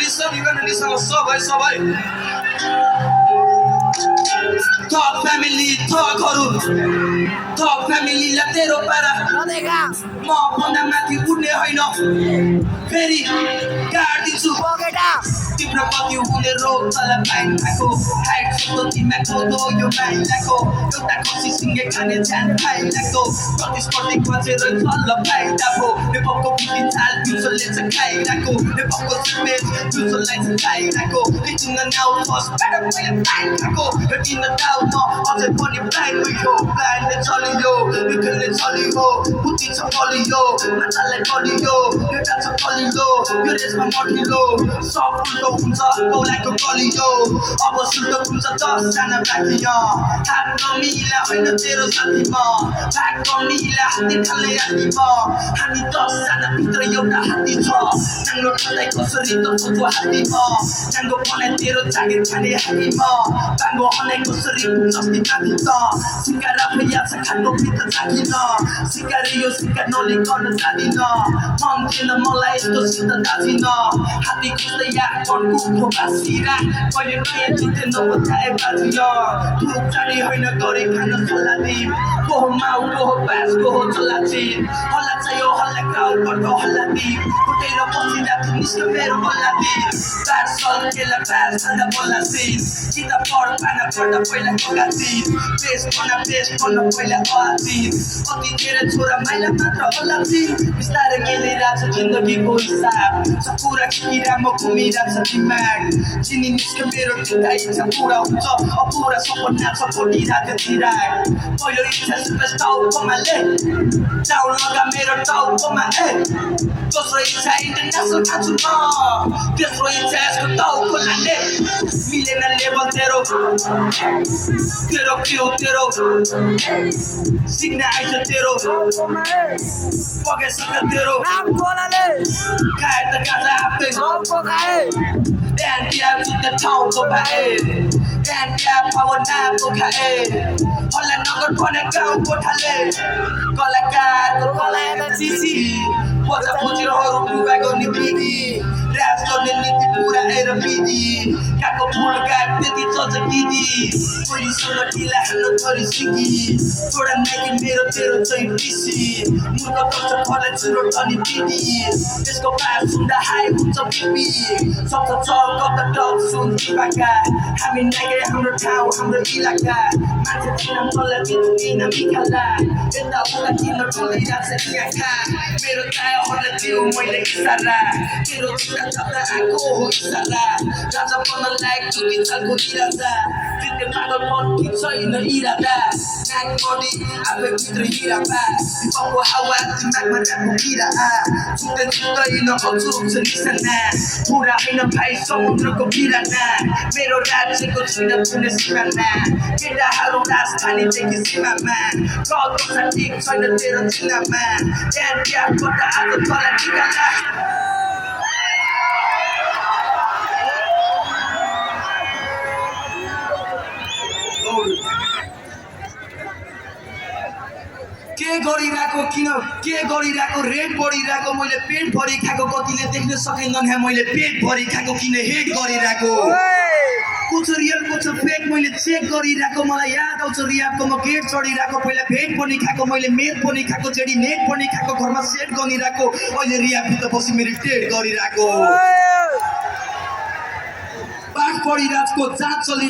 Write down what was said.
listen, you're gonna listen to सबै Talk family, talk family ला तेरो पारा म भन्दा माथि उड्ने होइन फेरि गाड दिन्छु तिम्रो कति हुने रोग तल पाइन भएको हाइट सुतो तिमीमा कोदो यो माइलाको एउटा खसी सिङ्गे खाने छ्यान खाइलाको प्रतिस्पर्धी खोजेर चल्ल फाइदा भो नेपालको बुद्धि चाल पिउसोले चाहिँ खाइरहेको नेपालको स्पेस पिउसोलाई चाहिँ खाइरहेको लिचिङ नाउ फर्स्ट ब्याटर मैले टाइम खाएको हेटिन डाउ म अझै पनि ब्लाइन्ड भयो ब्लाइन्डले चलियो निकलले चलियो बुद्धि छ कलियो माछालाई कलियो एउटा छ कलियो यो रेसमा मठिलो सब उल्टो हुन्छ कौलाको कलियो अब सुल्टो हुन्छ 10 जना बाँकी हात नमिला होइन तेरो साथीमा भाग कमिला हात्ती खाले हात्तीमा हामी 10 जना भित्र एउटा हात्ती छ नाङ्गो ठन्डाइ कसरी त सोचो हात्तीमा नाङ्गो बनाइ तेरो जागिर खाने हात्तीमा बाङ्गो हनाइ कसरी जस्ती माथि त सिक्का राफ्रिया छ खानको भित्र जागिन सिक्काले यो सिक्का नली गर्न जाँदिन मन थिएन मलाई यस्तो सिद्ध दाजिन हात्ती खोज्दै यहाँ कनको बासिरा मैले नयाँ जिते नबताए बाजियो ठुक जाने होइन गरे खान सल्लाह दिम को हो माउ को हो बास को हो चल्लाची हल्ला चाहियो हल्ला गाउँ पर्दो हल्ला दिम उठेर बसिरहेको निस्क्यो मेरो बल्ला दिम बास सल केला बास खाँदा बल्ला सिन किता पढ पाना पढ्दा पहिला कोका दिन पेस पढ्न पहिला अदिन अति धेरै छोरा माइला मात्र होला दिन बिस्तारै खेलिरहेको छ जिन्दगीको हिसाब छ पुरा किरा म घुमिरहेको छ दिमाग चिनी निस्क्यो मेरो चिन्ता इच्छा पुरा हुन्छ अपुरा सपना छ फोटिरहेको चिराग पहिलो इच्छा सुपेस टाउकोमा ले टाउन लगा मेरो टाउकोमा दोस्रो इच्छा इन्टरनेसनल खान्छु म तेस्रो इच्छा यसको टाउको लाने मिलेन लेभल तेरो क्रिउ सिक्ने आइज तेरो पकेसँग तेरो खाए त गाजा आफ्नै एनपिआर जुत्ने ठाउँको पाए एनपिआर पावर नामको खाए हल्ला नगर भने गाउँ कोठाले कलाकारको कलाएर चिसी बजा पुजिरहरू डुबाएको निबिदी राज गर्ने नीति पुरा आएर बिदी काको फुल काट त्यति चल्छ किदी कोहीसँग ढिला हाल्न थरी सिकी छोडा नाइकी मेरो तेरो चाहिँ पिसी मुर्ख गर्छ फले चुरो अनि बिदी त्यसको पार सुन्दा हाई हुन्छ बिपी सक्छ चल्क त डग सुन दिपाका हामी नाइके हाम्रो ठाउँ हाम्रो इलाका मान्छे चिना मलाई दिन्छु किन मिखाला यता उता किन टोलिरहेको छ आँखा मेरो चायाहरूलाई दियो मैले इसारा तेरो चिन्ता जता आएको हो इसारा राजा बन्न लायक चुकी चालको इरादा तिर्ने पागल मन ठिक छैन इरादा नाक बढी आफै भित्र हिराबा विपको हावा दिमागमा राख्नु किरा छुट्दैन अचुक छ निशाना पुरा होइन भाइ समुद्रको बिराना मेरो राज्यको छैन कुनै सिमाना केटाहरू राजधानीदेखि सीमामा गएको छ ठिक छैन तेरो चिनामा ध्यान त्यागबाट आज तलाई निकाला के गरिरहेको रेट बढिरहेको मैले पेट भरि खाएको कतिले देख्न सकिँदैन मैले पेट भरि खाएको किन हेट गरिरहेको कुछ रियल कुछ फेक मैले चेक गरिरहेको मलाई याद आउँछ रियाबको म गेट चढिरहेको पहिला भेट पनि खाएको मैले मेट पनि खाएको जेडी नेट पनि खाएको घरमा सेट गरिरहेको अहिले रियाबभित्र बसी मेरो टेट गरिरहेको पाठ पढिरहेको जाँच चलिरहेको